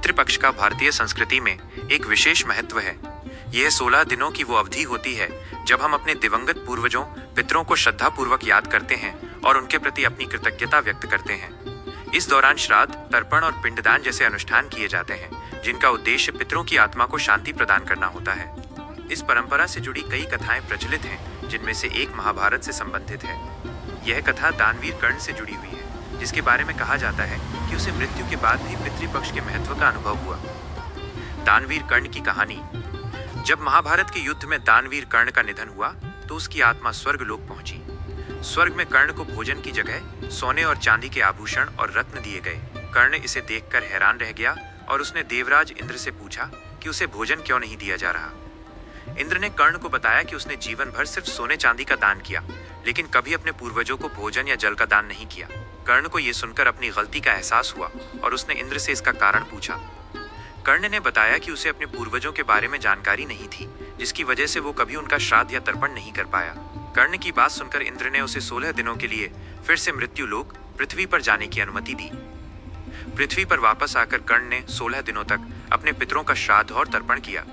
पितृपक्ष का भारतीय संस्कृति में एक विशेष महत्व है। यह 16 दिनों की वो अवधि होती है जब हम अपने दिवंगत पूर्वजों पितरों को श्रद्धापूर्वक याद करते हैं और उनके प्रति अपनी कृतज्ञता व्यक्त करते हैं। इस दौरान श्राद्ध, तर्पण और पिंडदान जैसे अनुष्ठान किए जाते हैं जिनका उद्देश्य पितरों की आत्मा को शांति प्रदान करना होता है। इस परंपरा से जुड़ी कई कथाएं प्रचलित हैं, जिनमें से एक महाभारत से संबंधित है। यह कथा दानवीर कर्ण से जुड़ी हुई है, जिसके बारे में कहा जाता है कि उसे मृत्यु के बाद भी पितृपक्ष के महत्व का अनुभव हुआ। दानवीर कर्ण की कहानी। जब महाभारत के युद्ध में दानवीर कर्ण का निधन हुआ तो उसकी आत्मा स्वर्ग लोक पहुंची। स्वर्ग में कर्ण को भोजन की जगह सोने और चांदी के आभूषण और रत्न दिए गए। कर्ण इसे देखकर हैरान रह गया और उसने देवराज इंद्र से पूछा कि उसे भोजन क्यों नहीं दिया जा रहा। इंद्र ने कर्ण को बताया कि उसने जीवन भर सिर्फ सोने चांदी का दान किया, लेकिन कभी अपने पूर्वजों को भोजन या जल का दान नहीं किया। कर्ण को यह सुनकर अपनी गलती का एहसास हुआ और उसने इंद्र से इसका कारण पूछा। कर्ण ने बताया कि उसे अपने पूर्वजों के बारे में जानकारी नहीं थी, जिसकी वजह से वो कभी उनका श्राद्ध या तर्पण नहीं कर पाया। कर्ण की बात सुनकर इंद्र ने उसे 16 दिनों के लिए फिर से मृत्यु लोक पृथ्वी पर जाने की अनुमति दी। पृथ्वी पर वापस आकर कर्ण ने 16 दिनों तक अपने पितरों का श्राद्ध और तर्पण किया।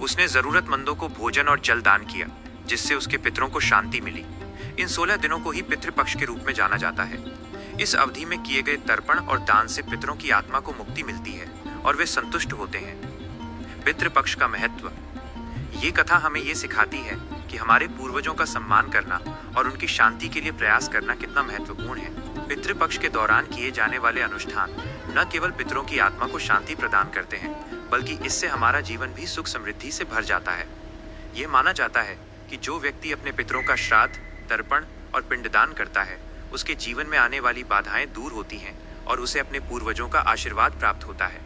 उसने जरूरतमंदों को भोजन और जल दान किया, जिससे उसके पितरों को शांति मिली। इन 16 दिनों को ही पितृपक्ष के रूप में जाना जाता है। इस अवधि में किए गए तर्पण और दान से पितरों की आत्मा को मुक्ति मिलती है और वे संतुष्ट होते हैं। पितृपक्ष का महत्व। ये कथा हमें ये सिखाती है कि हमारे पूर्वजों का सम्मान करना और उनकी शांति के लिए प्रयास करना कितना महत्वपूर्ण है। पितृपक्ष के दौरान किए जाने वाले अनुष्ठान न केवल पितरों की आत्मा को शांति प्रदान करते हैं, बल्कि इससे हमारा जीवन भी सुख समृद्धि से भर जाता है। ये माना जाता है कि जो व्यक्ति अपने पितरों का श्राद्ध, तर्पण और पिंडदान करता है, उसके जीवन में आने वाली बाधाएं दूर होती हैं और उसे अपने पूर्वजों का आशीर्वाद प्राप्त होता है।